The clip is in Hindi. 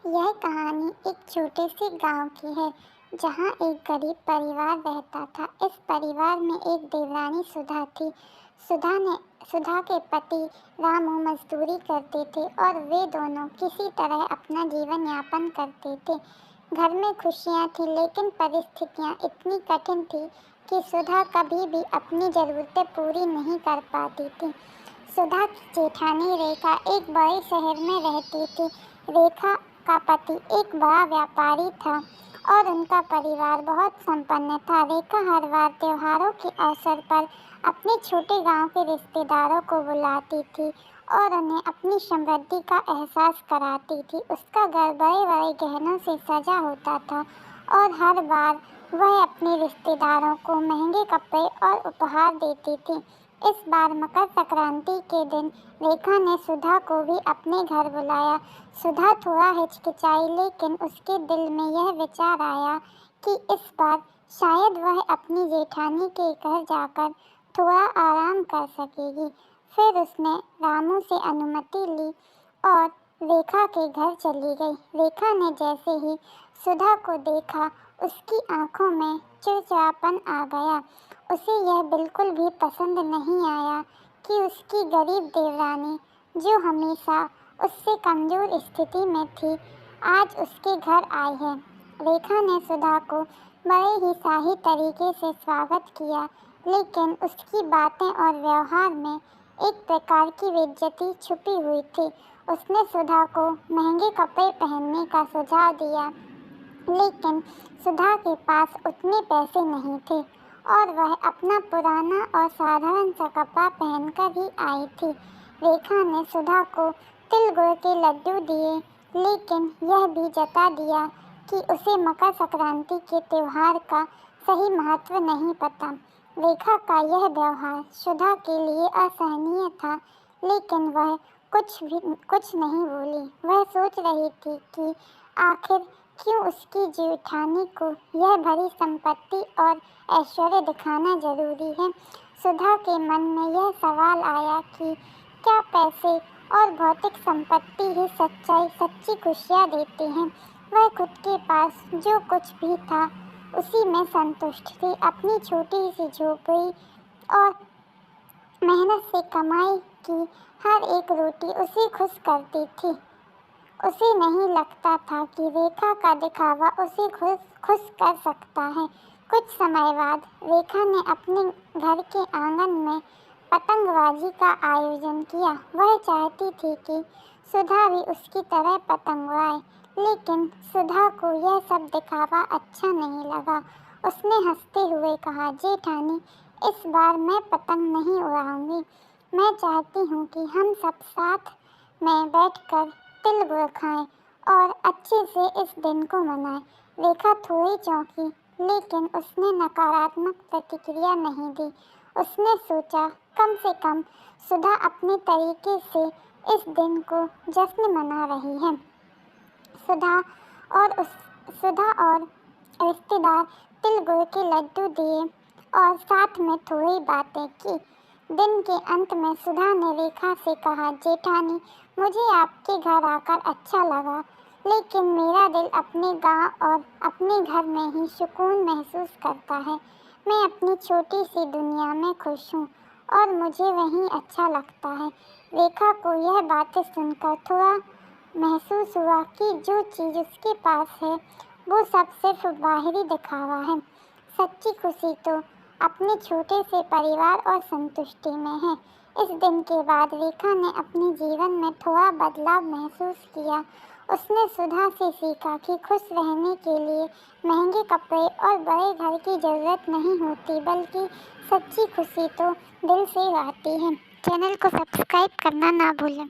यह कहानी एक छोटे से गांव की है जहां एक गरीब परिवार रहता था। इस परिवार में एक देवरानी सुधा थी। सुधा के पति रामू मजदूरी करते थे और वे दोनों किसी तरह अपना जीवन यापन करते थे। घर में खुशियां थी लेकिन परिस्थितियां इतनी कठिन थी कि सुधा कभी भी अपनी ज़रूरतें पूरी नहीं कर पाती थी। सुधा की जेठानी रेखा एक बड़े शहर में रहती थी। रेखा का पति एक बड़ा व्यापारी था और उनका परिवार बहुत संपन्न था। रेखा हर बार त्योहारों के अवसर पर अपने छोटे गांव के रिश्तेदारों को बुलाती थी और उन्हें अपनी समृद्धि का एहसास कराती थी। उसका घर बड़े बड़े गहनों से सजा होता था और हर बार वह अपने रिश्तेदारों को महंगे कपड़े और उपहार देती थी। इस बार मकर संक्रांति के दिन रेखा ने सुधा को भी अपने घर बुलाया। सुधा थोड़ा हिचकिचाई लेकिन उसके दिल में यह विचार आया कि इस बार शायद वह अपनी जेठानी के घर जाकर थोड़ा आराम कर सकेगी। फिर उसने रामू से अनुमति ली और रेखा के घर चली गई। रेखा ने जैसे ही सुधा को देखा उसकी आंखों में चिड़चिड़ापन आ गया। उसे यह बिल्कुल भी पसंद नहीं आया कि उसकी गरीब देवरानी, जो हमेशा उससे कमज़ोर स्थिति में थी, आज उसके घर आई है। रेखा ने सुधा को बड़े ही शाही तरीके से स्वागत किया लेकिन उसकी बातें और व्यवहार में एक प्रकार की बेइज्जती छुपी हुई थी। उसने सुधा को महंगे कपड़े पहनने का सुझाव दिया लेकिन सुधा के पास उतने पैसे नहीं थे और वह अपना पुराना और साधारण सा कपड़ा पहनकर ही आई थी। रेखा ने सुधा को तिल गुड़ के लड्डू दिए लेकिन यह भी जता दिया कि उसे मकर संक्रांति के त्यौहार का सही महत्व नहीं पता। रेखा का यह व्यवहार सुधा के लिए असहनीय था लेकिन वह कुछ नहीं बोली। वह सोच रही थी कि आखिर क्यों उसकी जेठानी को यह भरी संपत्ति और ऐश्वर्य दिखाना जरूरी है। सुधा के मन में यह सवाल आया कि क्या पैसे और भौतिक संपत्ति ही सच्ची खुशियाँ देती हैं। वह खुद के पास जो कुछ भी था उसी में संतुष्ट थी। अपनी छोटी सी झोपड़ी और मेहनत से कमाई की हर एक रोटी उसे खुश करती थी। उसे नहीं लगता था कि रेखा का दिखावा उसे खुश कर सकता है। कुछ समय बाद रेखा ने अपने घर के आंगन में पतंगबाजी का आयोजन किया। वह चाहती थी कि सुधा भी उसकी तरह पतंग उड़ाए लेकिन सुधा को यह सब दिखावा अच्छा नहीं लगा। उसने हंसते हुए कहा, जेठानी, इस बार मैं पतंग नहीं उड़ाऊंगी। मैं चाहती हूँ कि हम सब साथ में बैठकर तिल गुड़ खाएं और अच्छे से इस दिन को मनाएं। रेखा थोड़ी चौंकी लेकिन उसने नकारात्मक प्रतिक्रिया नहीं दी। उसने सोचा कम से कम सुधा अपने तरीके से इस दिन को जश्न मना रही है। सुधा और रिश्तेदार तिल गुड़ के लड्डू दिए और साथ में थोड़ी बातें की। दिन के अंत में सुधा ने रेखा से कहा, जेठानी, मुझे आपके घर आकर अच्छा लगा लेकिन मेरा दिल अपने गांव और अपने घर में ही सुकून महसूस करता है। मैं अपनी छोटी सी दुनिया में खुश हूँ और मुझे वहीं अच्छा लगता है। रेखा को यह बातें सुनकर थोड़ा महसूस हुआ कि जो चीज़ उसके पास है वो सब सिर्फ बाहरी दिखावा है। सच्ची खुशी तो अपने छोटे से परिवार और संतुष्टि में है। इस दिन के बाद रेखा ने अपने जीवन में थोड़ा बदलाव महसूस किया। उसने सुधा से सीखा कि खुश रहने के लिए महंगे कपड़े और बड़े घर की ज़रूरत नहीं होती बल्कि सच्ची खुशी तो दिल से आती है। चैनल को सब्सक्राइब करना ना भूलें।